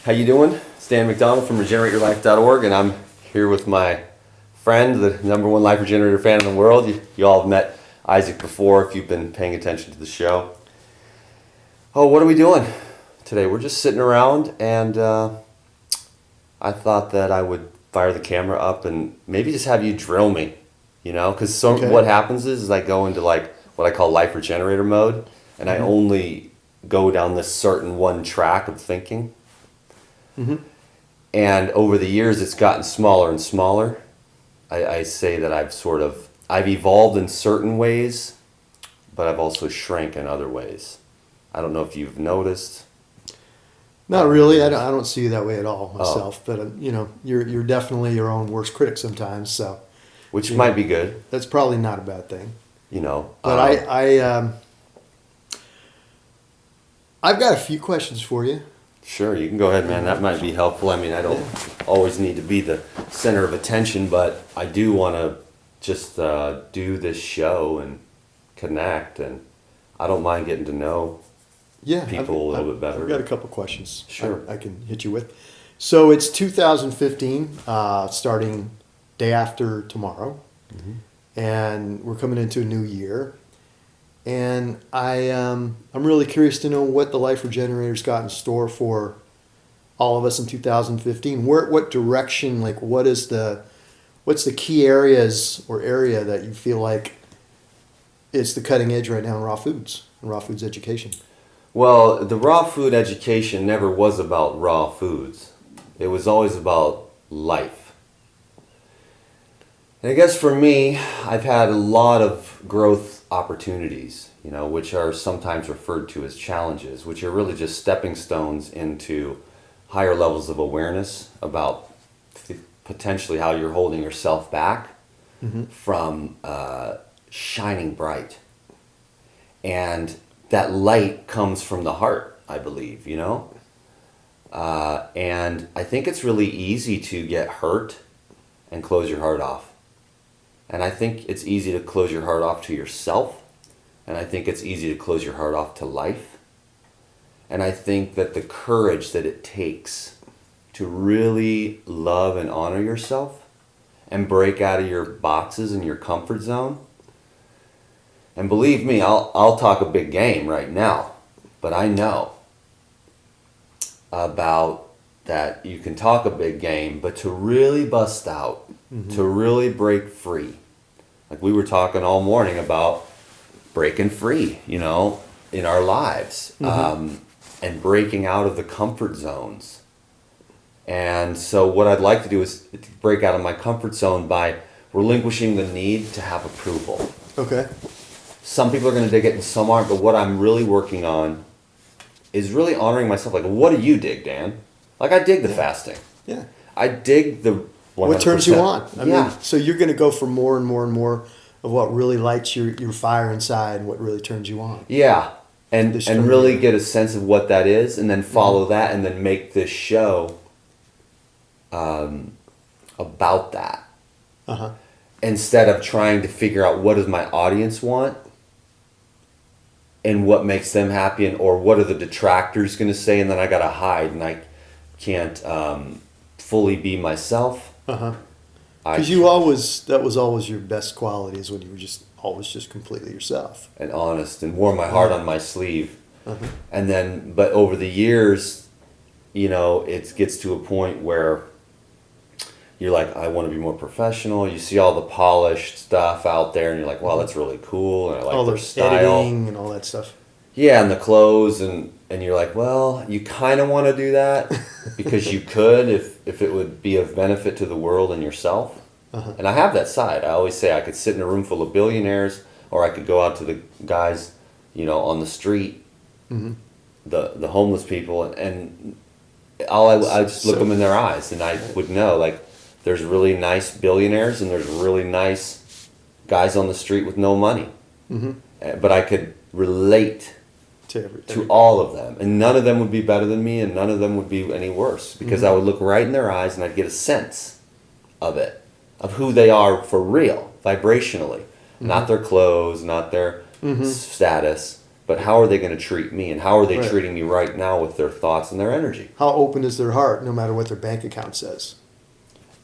How you doing? Stan McDonald from regenerate-your-life.org, and I'm here with my friend, the number one life regenerator fan in the world. You all have met Isaac before if you've been paying attention to the show. Oh, what are we doing today? We're just sitting around, and I thought that I would fire the camera up and maybe just have you drill me, because what happens is I go into like what I call life regenerator mode, and I only go down this certain one track of thinking. Mm-hmm. And over the years, it's gotten smaller and smaller. I say that I've evolved in certain ways, but I've also shrank in other ways. I don't know if you've noticed. Not really. I don't see you that way at all myself. But you're definitely your own worst critic sometimes. So, which might be good. That's probably not a bad thing. But I've got a few questions for you. Sure, you can go ahead, man. That might be helpful. I mean, I don't always need to be the center of attention, but I do want to just do this show and connect, and I don't mind getting to know people a little bit better. I've got a couple questions. Sure. I can hit you with. So it's 2015, starting day after tomorrow, and we're coming into a new year. And I'm really curious to know what the Life Regenerator's got in store for all of us in 2015. What direction, what's the key areas or area that you feel like is the cutting edge right now in raw foods and raw foods education? Well, the raw food education never was about raw foods. It was always about life. And I guess for me, I've had a lot of growth opportunities, which are sometimes referred to as challenges, which are really just stepping stones into higher levels of awareness about potentially how you're holding yourself back from shining bright. And that light comes from the heart, I believe, and I think it's really easy to get hurt and close your heart off. And I think it's easy to close your heart off to yourself. And I think it's easy to close your heart off to life. And I think that the courage that it takes to really love and honor yourself and break out of your boxes and your comfort zone. And believe me, I'll talk a big game right now. But I know about that you can talk a big game, but to really bust out, to really break free. Like we were talking all morning about breaking free, in our lives, and breaking out of the comfort zones. And so what I'd like to do is break out of my comfort zone by relinquishing the need to have approval. Okay. Some people are going to dig it and some aren't, but what I'm really working on is really honoring myself. Like, what do you dig, Dan? Like, I dig the fasting. Yeah. I dig the 100%. What turns you on? I mean, so you're going to go for more and more and more of what really lights your fire inside and what really turns you on. Yeah. And really get a sense of what that is, and then follow that, and then make this show about that. Instead of trying to figure out what does my audience want and what makes them happy, or what are the detractors going to say, and then I got to hide and I can't fully be myself. Because that was always your best quality, is when you were always just completely yourself. And honest and wore my heart on my sleeve. And then, but over the years, it gets to a point where you're like, I want to be more professional. You see all the polished stuff out there and you're like, wow, that's really cool. And I like all their the style. editing and all that stuff. Yeah, and the clothes and you're like, well, you kind of want to do that because you could if it would be of benefit to the world and yourself. And I have that side. I always say I could sit in a room full of billionaires, or I could go out to the guys, on the street, the homeless people, and I just look them in their eyes, and I would know, like, there's really nice billionaires and there's really nice guys on the street with no money. But I could relate to all of them, and none of them would be better than me, and none of them would be any worse, because I would look right in their eyes and I'd get a sense of it, of who they are for real, vibrationally, not their clothes, not their status, but how are they going to treat me, and how are they Right. treating me right now with their thoughts and their energy? How open is their heart, no matter what their bank account says?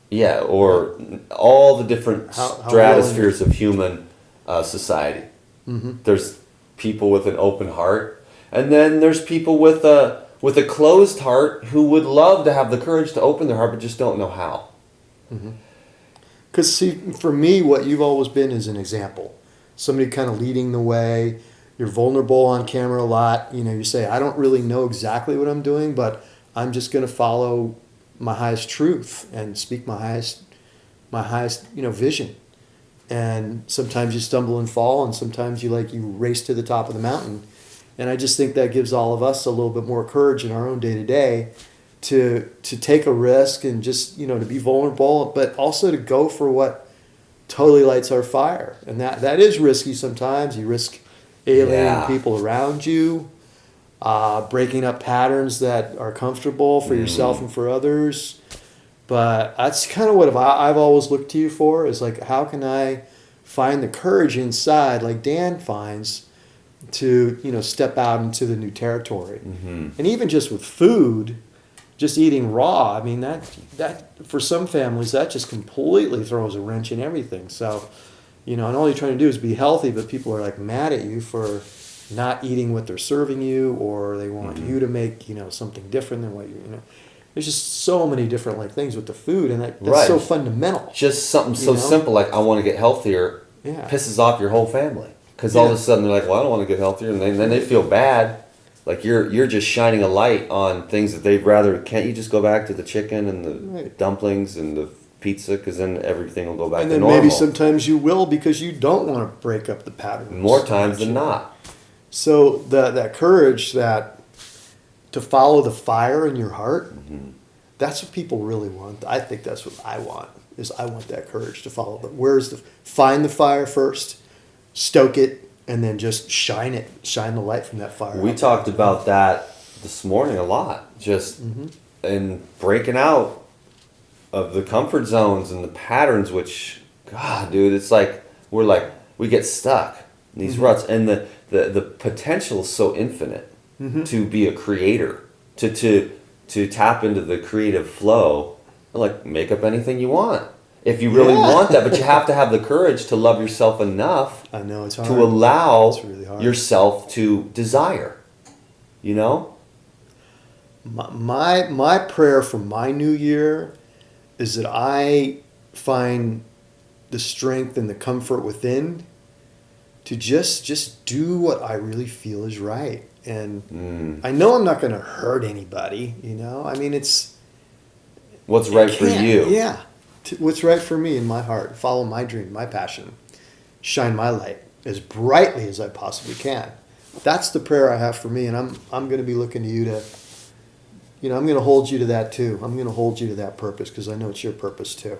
Yeah, or all the different How stratospheres of human society. Mm-hmm. There's people with an open heart, and then there's people with a closed heart who would love to have the courage to open their heart, but just don't know how. Because, see, for me, what you've always been is an example. Somebody kind of leading the way. You're vulnerable on camera a lot. You know, you say, I don't really know exactly what I'm doing, but I'm just going to follow my highest truth and speak my highest, vision. And sometimes you stumble and fall, and sometimes you race to the top of the mountain. And I just think that gives all of us a little bit more courage in our own day to day to take a risk and just, to be vulnerable, but also to go for what totally lights our fire. And that is risky sometimes. You risk alienating Yeah. people around you, breaking up patterns that are comfortable for yourself and for others. But that's kind of what I've always looked to you for, is like, how can I find the courage inside, like Dan finds, to step out into the new territory. And even just with food, just eating raw, I mean, that for some families, that just completely throws a wrench in everything. So, and all you're trying to do is be healthy, but people are like mad at you for not eating what they're serving you, or they want you to make something different than what there's just so many different things with the food, and that's Right. so fundamental. Just something so You know? simple like, I want to get healthier, Yeah. pisses off your whole family. Because all of a Yeah. sudden they're like, well, I don't want to get healthier. And then they feel bad. Like you're just shining a light on things that they'd rather, can't you just go back to the chicken and the Right. dumplings and the pizza? Because then everything will go back And to then normal. maybe sometimes you will, because you don't want to break up the pattern. More times than not. So that courage, to follow the fire in your heart, that's what people really want. I think that's what I want. I want that courage to follow. But find the fire first, stoke it, and then just shine the light from that fire. We talked about that this morning a lot. Just in breaking out of the comfort zones and the patterns, which, God, dude, it's like we get stuck in these ruts, and the potential is so infinite to be a creator, to tap into the creative flow, like make up anything you want if you really Yeah. want that. But you have to have the courage to love yourself enough I know it's hard. to allow It's really hard. yourself to desire. You know? My prayer for my new year is that I find the strength and the comfort within to just do what I really feel is right. And I know I'm not going to hurt anybody, I mean, it's What's right for can't- you? Yeah. What's right for me in my heart. Follow my dream, my passion. Shine my light as brightly as I possibly can. That's the prayer I have for me, and I'm going to be looking to you to, I'm going to hold you to that too. I'm going to hold you to that purpose, because I know it's your purpose too.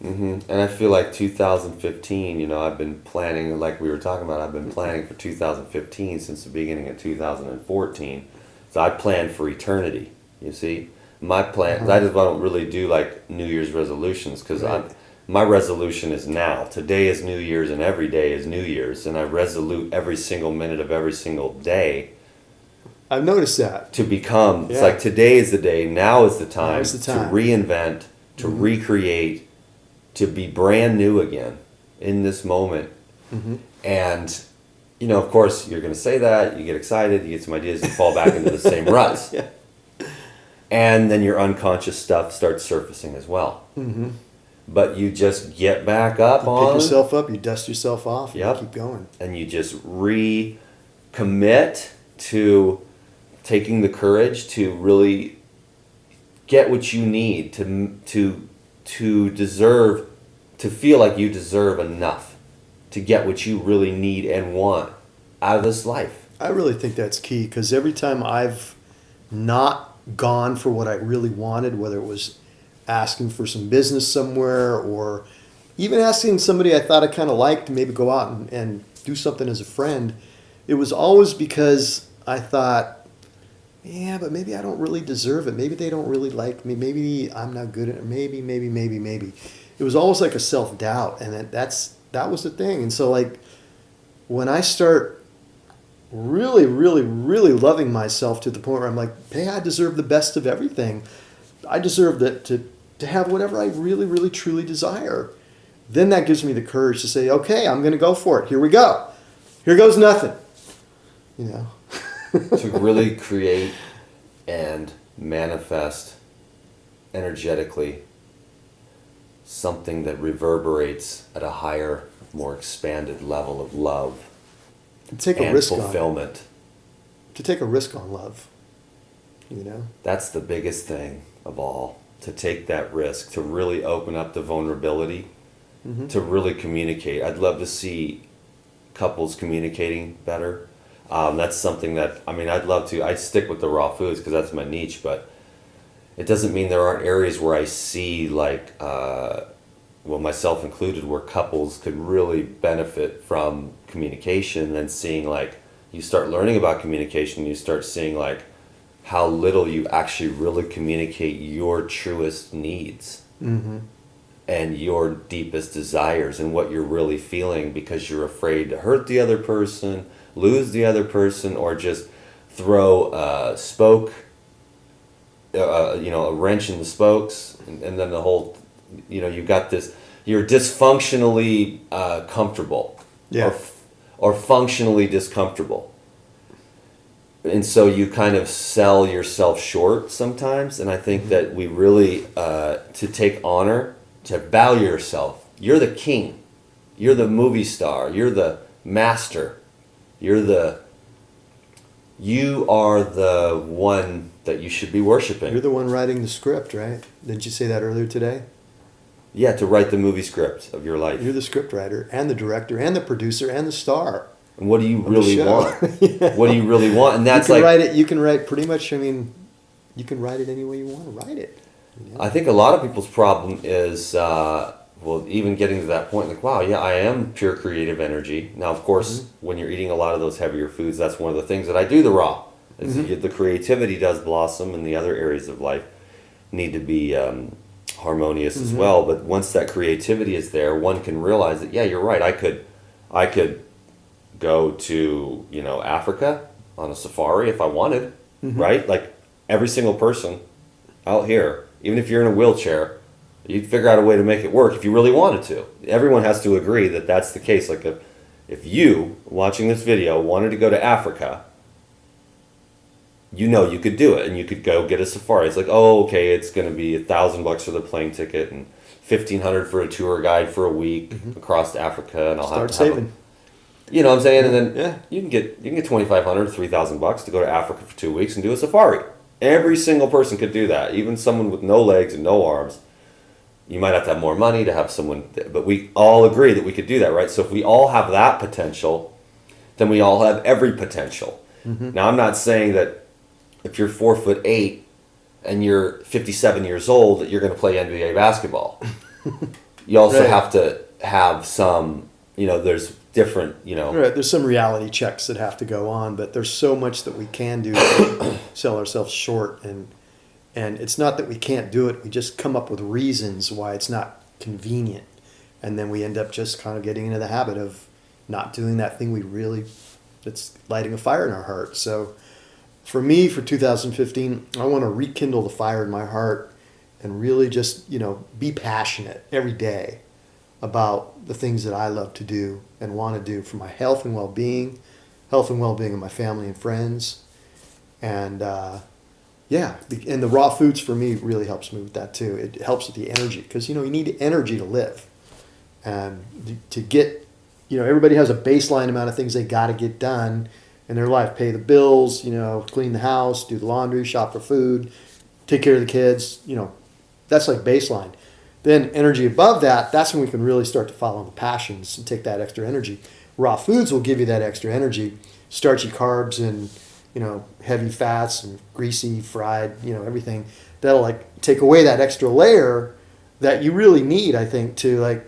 And I feel like 2015, I've been planning, like we were talking about, I've been planning for 2015 since the beginning of 2014. So I planned for eternity, you see. My plan, I just don't really do like New Year's resolutions, because Right. my resolution is now. Today is New Year's and every day is New Year's. And I resolute every single minute of every single day I've noticed that. to become, it's Yeah. like today is the day, now is the time, Now is the time. to reinvent, to recreate, to be brand new again in this moment. And, of course, you're going to say that, you get excited, you get some ideas, and fall back into the same ruts. Yeah. And then your unconscious stuff starts surfacing as well. But you just get back up You on, pick yourself up, you dust yourself off, and Yep. you keep going. and you just recommit to taking the courage to really get what you need to deserve, to feel like you deserve enough to get what you really need and want out of this life. I really think that's key, because every time I've not gone for what I really wanted, whether it was asking for some business somewhere, or even asking somebody I thought I kind of liked to maybe go out and do something as a friend, it was always because I thought, yeah, but maybe I don't really deserve it. Maybe they don't really like me. Maybe I'm not good at it. Maybe. It was always like a self-doubt, and that was the thing. And so, like, when I start really, really, really loving myself to the point where I'm like, hey, I deserve the best of everything. I deserve that to have whatever I really, really, truly desire. Then that gives me the courage to say, okay, I'm going to go for it. Here we go. Here goes nothing. You know. To really create and manifest energetically something that reverberates at a higher, more expanded level of love To take a and risk on it. fulfillment. To take a risk on love. You know. That's the biggest thing of all. To take that risk, to really open up the vulnerability, Mm-hmm. to really communicate. I'd love to see couples communicating better. That's something that, I mean, I'd love to. I stick with the raw foods because that's my niche, but it doesn't mean there aren't areas where I see, like, well, myself included, where couples could really benefit from communication and seeing, like, you start learning about communication, you start seeing, like, how little you actually really communicate your truest needs. Mm-hmm. And your deepest desires and what you're really feeling because you're afraid to hurt the other person, lose the other person, or just throw a spoke, a wrench in the spokes, and then the whole, you've got this, you're dysfunctionally comfortable, Yeah. or functionally discomfortable. And so you kind of sell yourself short sometimes, and I think that we really, to take honor, to value yourself. You're the king. You're the movie star. You're the master. You are the one that you should be worshiping. You're the one writing the script, right? Didn't you say that earlier today? Yeah, to write the movie script of your life. You're the script writer and the director and the producer and the star. And what do you of the really show. want? Yeah. What do you really want? And that's you can like, write it. You can write pretty much. I mean, you can write it any way you want to write it. You know? I think a lot of people's problem is, even getting to that point, like, wow, yeah, I am pure creative energy. Now, of course, when you're eating a lot of those heavier foods, that's one of the things that I do the raw. Is the creativity does blossom, and the other areas of life need to be harmonious as well. But once that creativity is there, one can realize that, yeah, you're right. I could go to, Africa on a safari if I wanted, right? Like every single person out here, even if you're in a wheelchair, you'd figure out a way to make it work if you really wanted to. Everyone has to agree that that's the case. Like if you, watching this video, wanted to go to Africa, you could do it, and you could go get a safari. It's like, oh, okay, it's going to be $1,000 for the plane ticket and $1,500 for a tour guide for a week across Africa, and I'll Start have to saving. you know what I'm saying? And then Yeah. you can get $2,500, $3,000 to go to Africa for 2 weeks and do a safari. Every single person could do that. Even someone with no legs and no arms. You might have to have more money to have someone, but we all agree that we could do that, right? So if we all have that potential, then we all have every potential. Now, I'm not saying that if you're 4'8" and you're 57 years old that you're going to play NBA basketball. You also Right. have to have some, there's different, Right. There's some reality checks that have to go on, but there's so much that we can do to sell ourselves short, and it's not that we can't do it. We just come up with reasons why it's not convenient, and then we end up just kind of getting into the habit of not doing that thing that's lighting a fire in our heart. So for me, for 2015, I want to rekindle the fire in my heart and really just, be passionate every day about the things that I love to do and want to do for my health and well-being of my family and friends. And and the raw foods for me really helps me with that too. It helps with the energy because, you need energy to live. And to get, everybody has a baseline amount of things they got to get done in their life. Pay the bills, clean the house, do the laundry, shop for food, take care of the kids, that's like baseline. Then energy above that, that's when we can really start to follow the passions and take that extra energy. Raw foods will give you that extra energy. Starchy carbs and, heavy fats and greasy, fried, everything. That'll take away that extra layer that you really need, I think, to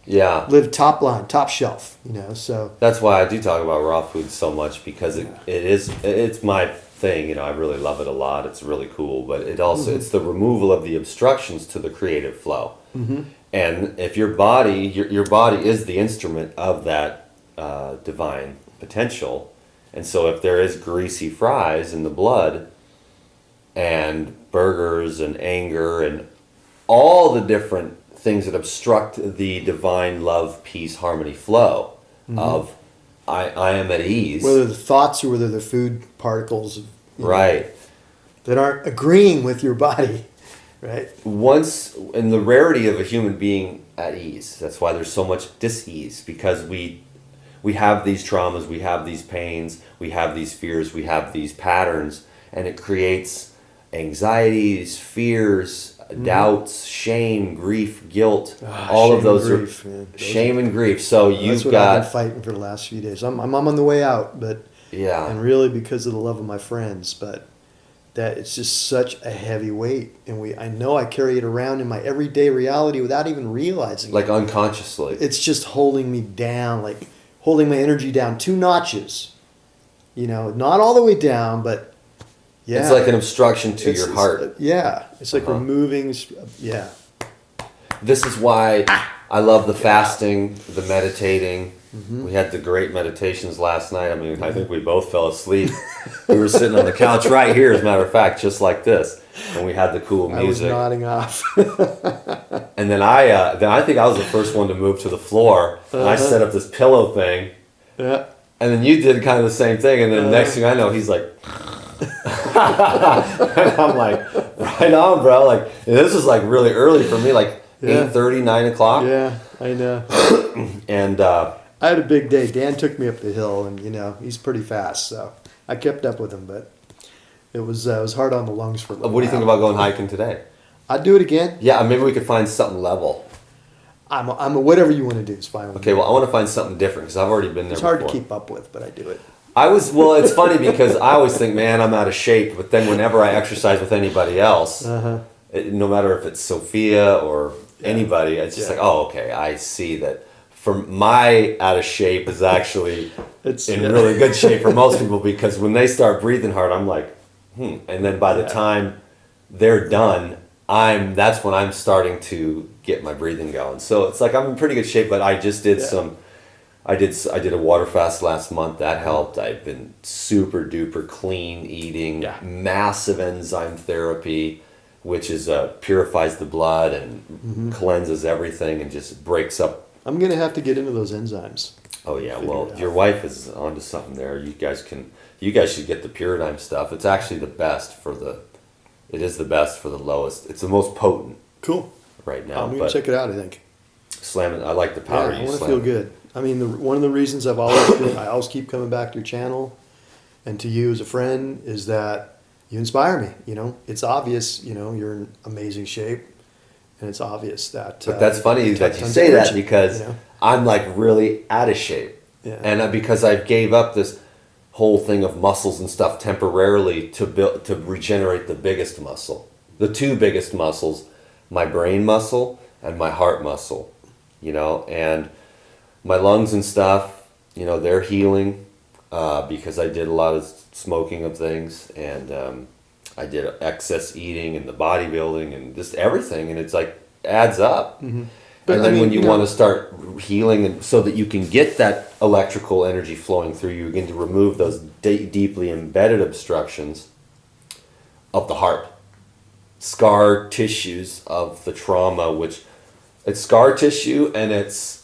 yeah. live top line, top shelf, so. That's why I do talk about raw food so much because it's my thing, I really love it a lot. It's really cool, but it also it's the removal of the obstructions to the creative flow. And if your body is the instrument of that divine potential, And so if there is greasy fries in the blood and burgers and anger and all the different things that obstruct the divine love, peace, harmony flow of I am at ease. Whether the thoughts or whether the food particles, you know, Right. that aren't agreeing with your body, right? Once, in the rarity of a human being at ease, that's why there's so much dis-ease, because we have these traumas, we have these pains, we have these fears, we have these patterns, and it creates anxieties, fears, doubts, shame, grief, guilt. All Shame of those and grief, are man. Those shame and grief. So That's you've what I've been got, fighting for the last few days. I'm on the way out, but yeah. and really because of the love of my friends, but that it's just such a heavy weight, and I know I carry it around in my everyday reality without even realizing Like it. unconsciously. It's just holding me down, like holding my energy down 2 notches. You know, not all the way down, but yeah, It's like an obstruction to your it's- heart. Yeah, it's like Uh-huh. removing. Yeah, This is why I love the fasting, the meditating. We had the great meditations last night. I mean, I think we both fell asleep. We were sitting on the couch right here, as a matter of fact, just like this, and we had the cool I was music. nodding off. And then I think I was the first one to move to the floor, and I set up this pillow thing, Yeah. and then you did kind of the same thing, and then next thing I know, he's like, and I'm like, right on, bro. Like, and this was like really early for me, like Yeah. 8:30, 9 o'clock, Yeah, I know. and I had a big day. Dan took me up the hill, and you know he's pretty fast, so I kept up with him. But it was hard on the lungs for a little what do you think while. about going hiking today? I'd do it again. Yeah, maybe we could find something level. I'm a whatever you want to do is fine with Okay, me. well, I want to find something different because I've already been there. It's hard before. to keep up with, but I do it. It's funny because I always think, man, I'm out of shape. But then whenever I exercise with anybody else, no matter if it's Sophia or anybody, it's just Yeah. like, oh, okay, I see that. For my out of shape is actually It's in really good shape for most people, because when they start breathing hard, I'm like, and then by the Yeah. time they're done, that's when I'm starting to get my breathing going. So it's like I'm in pretty good shape, but I just did Yeah. I did a water fast last month. That helped. I've been super duper clean eating, Yeah. massive enzyme therapy, which is purifies the blood and cleanses everything and just breaks up. I'm gonna have to get into those enzymes. Oh yeah, Figure well, it out. your wife is onto something there. You guys should get the Puridyme stuff. It's actually the best it is the best for the lowest. It's the most potent Cool. right now. I'm gonna But check it out. I think. slam it. I like the powder. Yeah, I you want to slam feel it. good. I mean, one of the reasons I always keep coming back to your channel, and to you as a friend, is that you inspire me. You know, it's obvious. You know, you're in amazing shape, and it's obvious that. But that's funny you that have you tons say of that, energy, because you know? I'm like really out of shape. Yeah. And because I gave up this whole thing of muscles and stuff temporarily to regenerate the biggest muscle, the 2 biggest muscles, my brain muscle and my heart muscle, you know, and my lungs and stuff, you know, they're healing because I did a lot of smoking of things, and I did excess eating and the bodybuilding and just everything, and it's like adds up. But, And I then mean, when you you know- want to start healing, and so that you can get that electrical energy flowing through, you begin to remove those deeply embedded obstructions of the heart, scar tissues of the trauma, which it's scar tissue and it's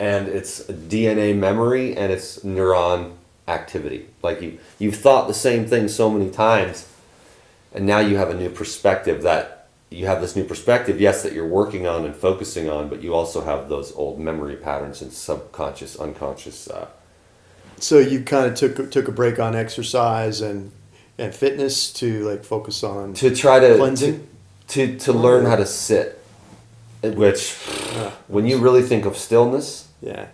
DNA memory and it's neuron activity. Like you've thought the same thing so many times, and now you have a new perspective yes, that you're working on and focusing on, but you also have those old memory patterns and subconscious, unconscious. So you kind of took a break on exercise and fitness to like focus on To try to cleansing. to learn how to sit, which when you really think of stillness, Yeah.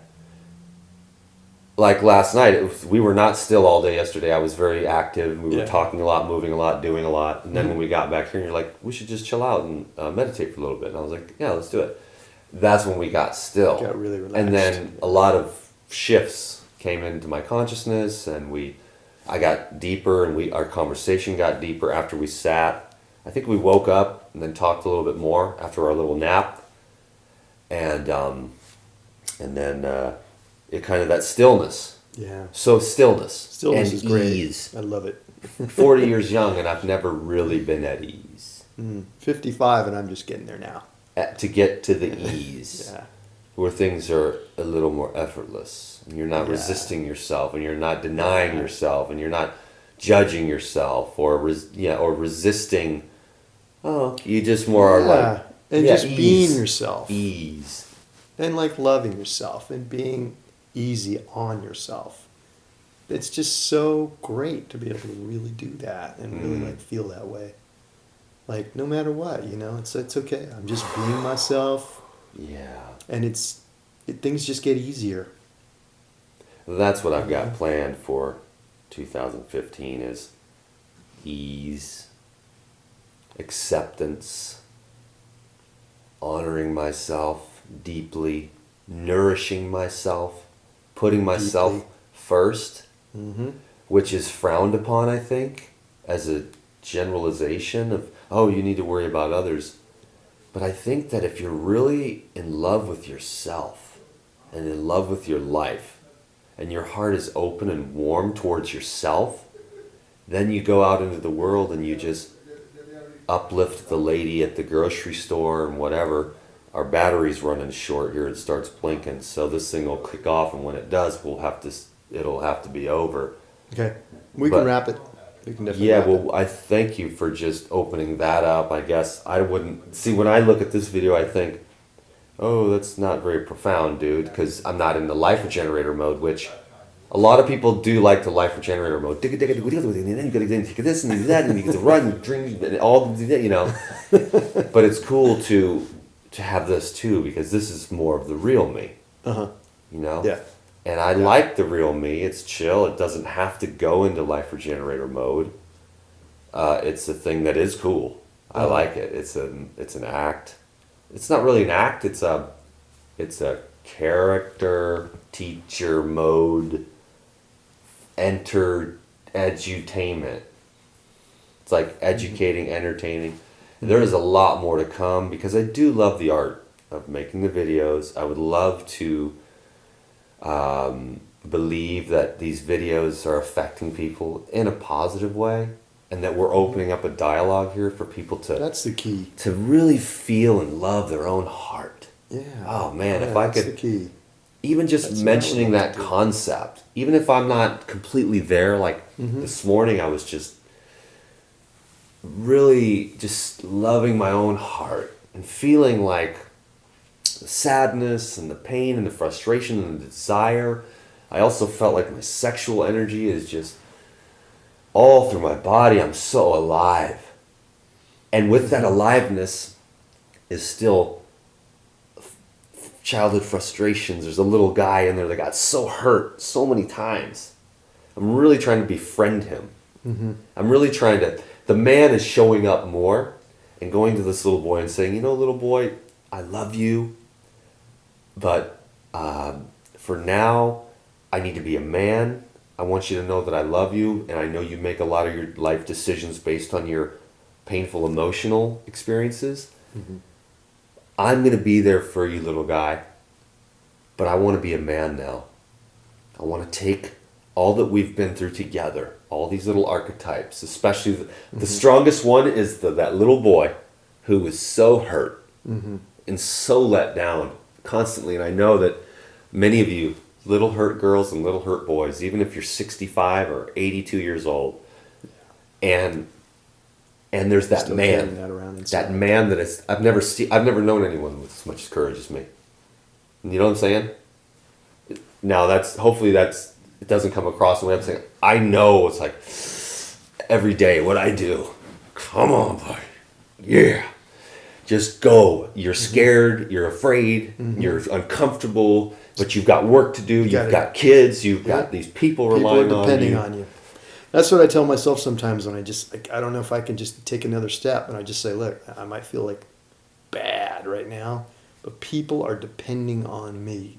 like last night, we were not still all day yesterday. I was very active. We were Yeah. talking a lot, moving a lot, doing a lot. And then when we got back here, you're like, we should just chill out and meditate for a little bit. And I was like, yeah, let's do it. That's when we got still. Got really relaxed. And then a lot of shifts came into my consciousness, and I got deeper, and our conversation got deeper after we sat. I think we woke up and then talked a little bit more after our little nap. And then it kind of, that stillness Yeah. So stillness, Stillness and is great. ease. I love it. 40 years young, and I've never really been at ease. 55, and I'm just getting there now. To get to the ease, Yeah. where things are a little more effortless, and you're not Yeah. resisting yourself, and you're not denying yourself, and you're not judging yourself or resisting. Oh, you just more are like and just being yourself. Ease. And like loving yourself and being easy on yourself. It's just so great to be able to really do that and really like feel that way. Like no matter what, it's okay. I'm just being myself, Yeah. and things just get easier. That's what I've got planned for 2015 is ease, acceptance, honoring myself deeply, nourishing myself, putting myself Deeply. first, Mm-hmm. which is frowned upon, I think, as a generalization of, oh, you need to worry about others. But I think that if you're really in love with yourself and in love with your life, and your heart is open and warm towards yourself, then you go out into the world and you just uplift the lady at the grocery store and whatever. Our battery's running short here, it starts blinking, so this thing will kick off, and when it does, it'll have to be over. Okay. We But- can wrap it. We can definitely Yeah, wrap well, I thank you for just opening that up. I guess I wouldn't see when I look at this video, I think, oh, that's not very profound, dude, because I'm not in the life regenerator mode, which a lot of people do like the life regenerator mode. And then you gotta take this and do that, and you get to run and drink and all that, But it's cool to have this too, because this is more of the real me, Uh-huh. Yeah. And I like the real me. It's chill. It doesn't have to go into life regenerator mode. It's a thing that is cool. I like it. It's an act. It's not really an act. It's a character teacher mode. Enter edutainment. It's like educating, entertaining. There is a lot more to come because I do love the art of making the videos. I would love to believe that these videos are affecting people in a positive way, and that we're opening up a dialogue here for people That's the key. to really feel and love their own heart. Yeah. Oh man, Yeah, if I that's could the key. even just That's what I would mentioning like that to do. concept, even if I'm not completely there, like this morning I was just really just loving my own heart and feeling like the sadness and the pain and the frustration and the desire. I also felt like my sexual energy is just all through my body. I'm so alive. And with that aliveness is still childhood frustrations. There's a little guy in there that got so hurt so many times. I'm really trying to befriend him. I'm really trying to. The man is showing up more and going to this little boy and saying, little boy, I love you, but for now, I need to be a man. I want you to know that I love you, and I know you make a lot of your life decisions based on your painful emotional experiences. I'm going to be there for you, little guy, but I want to be a man now. I want to take all that we've been through together, all these little archetypes, especially the strongest one is that little boy who was so hurt and so let down constantly. And I know that many of you, little hurt girls and little hurt boys, even if you're 65 or 82 years old, and there's that Still man, carrying that around inside. that man that is, I've never known anyone with as much courage as me. You know what I'm saying? Now it doesn't come across the way I'm saying. I know it's like every day what I do. Come on, boy. Yeah. Just go. You're scared. You're afraid. You're uncomfortable. But you've got work to do. You've gotta- got kids. You've got these people relying People are depending on you. on you. That's what I tell myself sometimes when I don't know if I can just take another step, and I just say, look, I might feel like bad right now, but people are depending on me.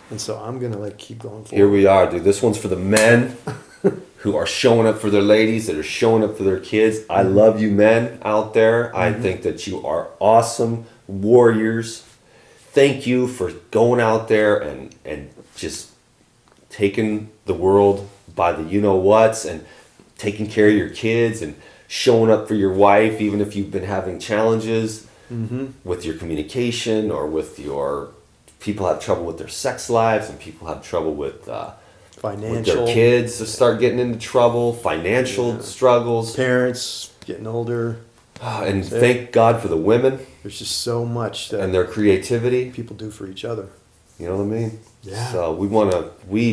And so I'm going to keep going forward. Here we are, dude. This one's for the men who are showing up for their ladies, that are showing up for their kids. I love you men out there. I think that you are awesome warriors. Thank you for going out there and just taking the world by the you-know-whats and taking care of your kids and showing up for your wife, even if you've been having challenges with your communication or with your... People have trouble with their sex lives, and people have trouble with their Financial. kids to start getting into trouble, financial struggles. Parents getting older. And thank God for the women There's just so much that and their creativity. people do for each other. You know what I mean? Yeah. So we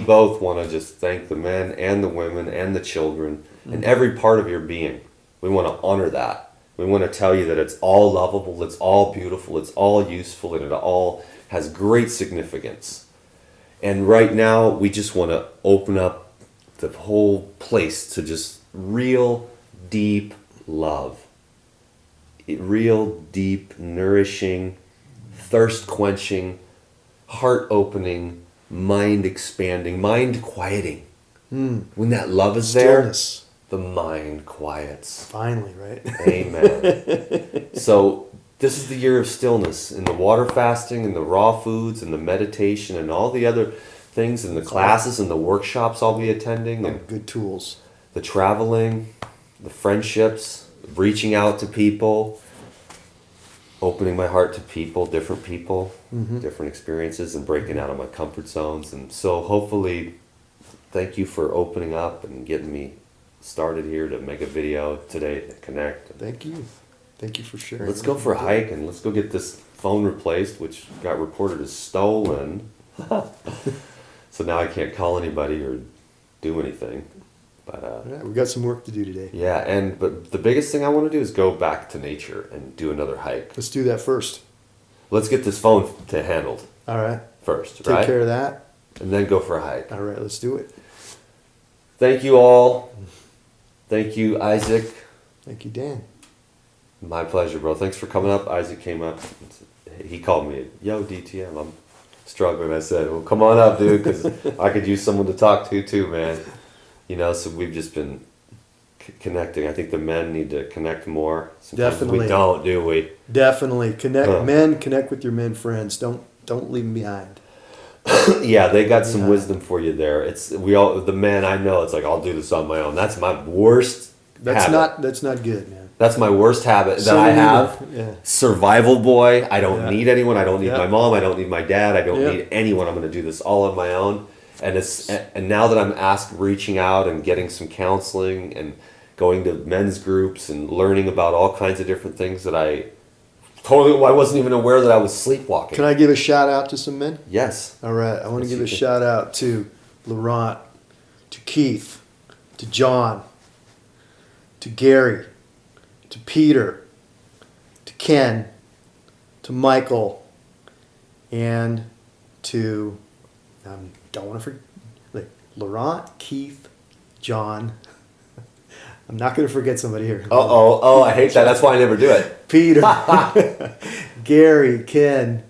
both want to just thank the men and the women and the children and every part of your being. We want to honor that. We want to tell you that it's all lovable, it's all beautiful, it's all useful, and it all has great significance. And right now, we just want to open up the whole place to just real, deep love. Real, deep, nourishing, thirst-quenching, heart-opening, mind-expanding, mind-quieting. When that love is there, Stillness. the mind quiets. Finally, right? Amen. So this is the year of stillness, and the water fasting and the raw foods and the meditation and all the other things and the classes and the workshops I'll be attending and Good tools. the traveling, the friendships, reaching out to people, opening my heart to people, different different experiences, and breaking out of my comfort zones. And so hopefully, thank you for opening up and getting me started here to make a video today to connect. Thank you. Thank you for sharing. Let's go for a hike and let's go get this phone replaced, which got reported as stolen. So now I can't call anybody or do anything. But Yeah, we got some work to do today. yeah, but the biggest thing I want to do is go back to nature and do another hike. Let's do that first. Let's get this phone handled All right. first, Take right? care of that. And then go for a hike. All right, let's do it. Thank you all. Thank you, Isaac. Thank you, Dan. My pleasure, bro. Thanks for coming up. Isaac came up. He called me, yo, DTM, I'm struggling. I said, well, come on up, dude, because I could use someone to talk to too, man. You know, so we've just been connecting. I think the men need to connect more. Sometimes Definitely. we don't, do we? Definitely connect. Huh. Men, connect with your men friends. Don't leave them behind. Yeah, they got some Yeah. wisdom for you there. The men I know, it's like, I'll do this on my own. That's my worst habit. That's not good, man. That's my worst habit that So I we need have. to- yeah. Survival boy. I don't Yeah. need anyone. I don't need Yeah. my mom. I don't need my dad. I don't Yeah. need anyone. I'm going to do this all on my own. And now that I'm reaching out and getting some counseling and going to men's groups and learning about all kinds of different things that I wasn't even aware that I was sleepwalking. Can I give a shout out to some men? Yes. All right. I want to Yes, give you a can. shout out to Laurent, to Keith, to John, to Gary, to Peter, to Ken, to Michael, and to don't want to forget Laurent, Keith, John. I'm not going to forget somebody here. Oh, I hate that. That's why I never do it. Peter, Gary, Ken,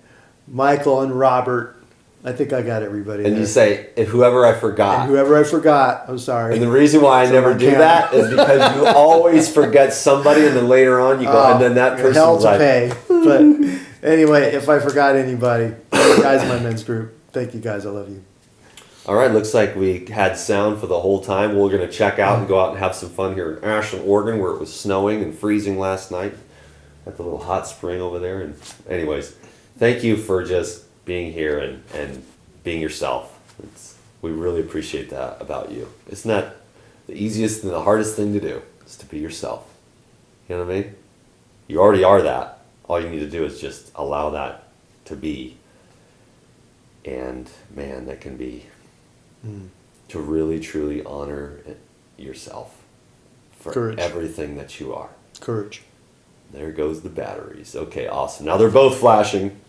Michael, and Robert. I think I got everybody. And there. you say, if whoever I And forgot. whoever I forgot, I'm sorry. And the reason why I So never I do can't- that is because you always forget somebody, and then later on you go, and then that Oh, hell person's to like, pay. But anyway, if I forgot anybody, you guys in my men's group, thank you guys. I love you. all right, looks like we had sound for the whole time. We're going to check out and go out and have some fun here in Ashland, Oregon, where it was snowing and freezing last night at the little hot spring over there. And anyways, thank you for just being here and being yourself. We really appreciate that about you. Isn't that the easiest and the hardest thing to do, is to be yourself? You know what I mean? You already are that. All you need to do is just allow that to be. And man, that can be to really truly honor yourself for Courage. everything that you are. Courage. There goes the batteries. Okay, awesome. Now they're both flashing.